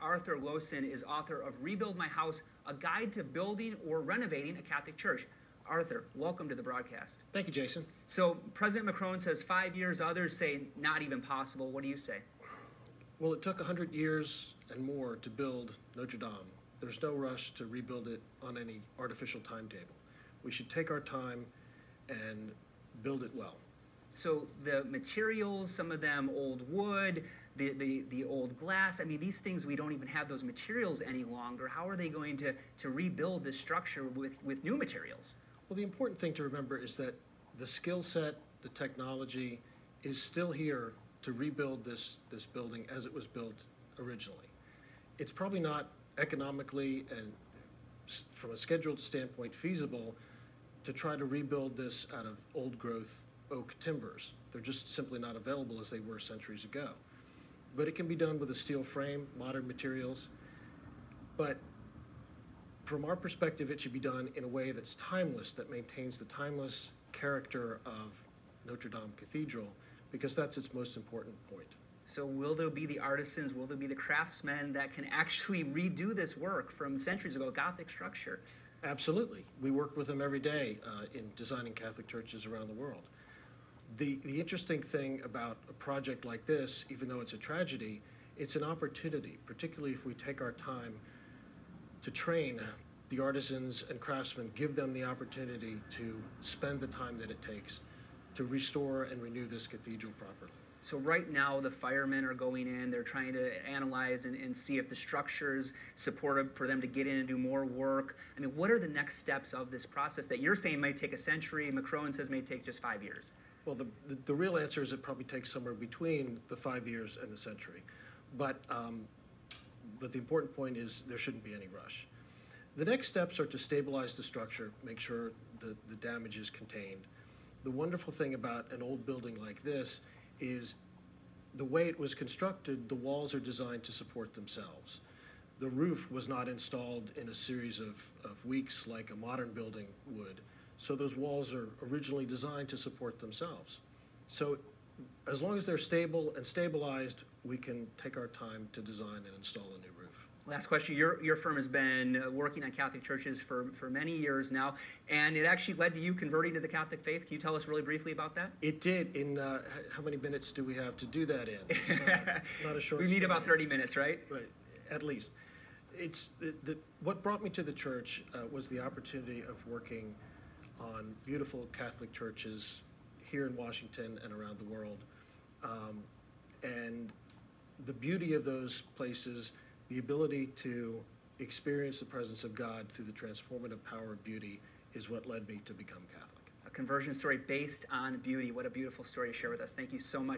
Arthur Lohsen is author of Rebuild My House, a guide to building or renovating a Catholic church. Arthur, welcome to the broadcast. Thank you, Jason. So President Macron says 5 years, others say not even possible. What do you say? Well, it took 100 years and more to build Notre Dame. There's no rush to rebuild it on any artificial timetable. We should take our time and build it well. So the materials, some of them old wood, the old glass, I mean, these things, we don't even have those materials any longer. How are they going to rebuild this structure with new materials? Well, the important thing to remember is that the skill set, the technology is still here to rebuild this building as it was built originally. It's probably not economically and from a scheduled standpoint feasible to try to rebuild this out of old growth oak timbers. They're just simply not available as they were centuries ago. But it can be done with a steel frame, modern materials. But from our perspective, it should be done in a way that's timeless, that maintains the timeless character of Notre Dame Cathedral, because that's its most important point. So will there be the artisans, will there be the craftsmen that can actually redo this work from centuries ago, Gothic structure? Absolutely. We work with them every day in designing Catholic churches around the world. The interesting thing about a project like this, even though it's a tragedy, it's an opportunity, particularly if we take our time to train the artisans and craftsmen, give them the opportunity to spend the time that it takes to restore and renew this cathedral properly. So right now the firemen are going in, they're trying to analyze and see if the structure's supportive for them to get in and do more work. I mean, what are the next steps of this process that you're saying might take a century, Macron says may take just 5 years? Well, the real answer is it probably takes somewhere between the 5 years and the century. But the important point is there shouldn't be any rush. The next steps are to stabilize the structure, make sure the damage is contained. The wonderful thing about an old building like this is the way it was constructed, the walls are designed to support themselves. The roof was not installed in a series of weeks like a modern building would. So those walls are originally designed to support themselves. So as long as they're stable and stabilized, we can take our time to design and install a new roof. Last question. Your firm has been working on Catholic churches for many years now, and it actually led to you converting to the Catholic faith. Can you tell us really briefly about that? It did. In how many minutes do we have to do that in? Not a short We need about 30 minutes, right? Right, at least. It's what brought me to the church was the opportunity of working on beautiful Catholic churches here in Washington and around the world. And the beauty of those places, the ability to experience the presence of God through the transformative power of beauty is what led me to become Catholic. A conversion story based on beauty. What a beautiful story to share with us. Thank you so much.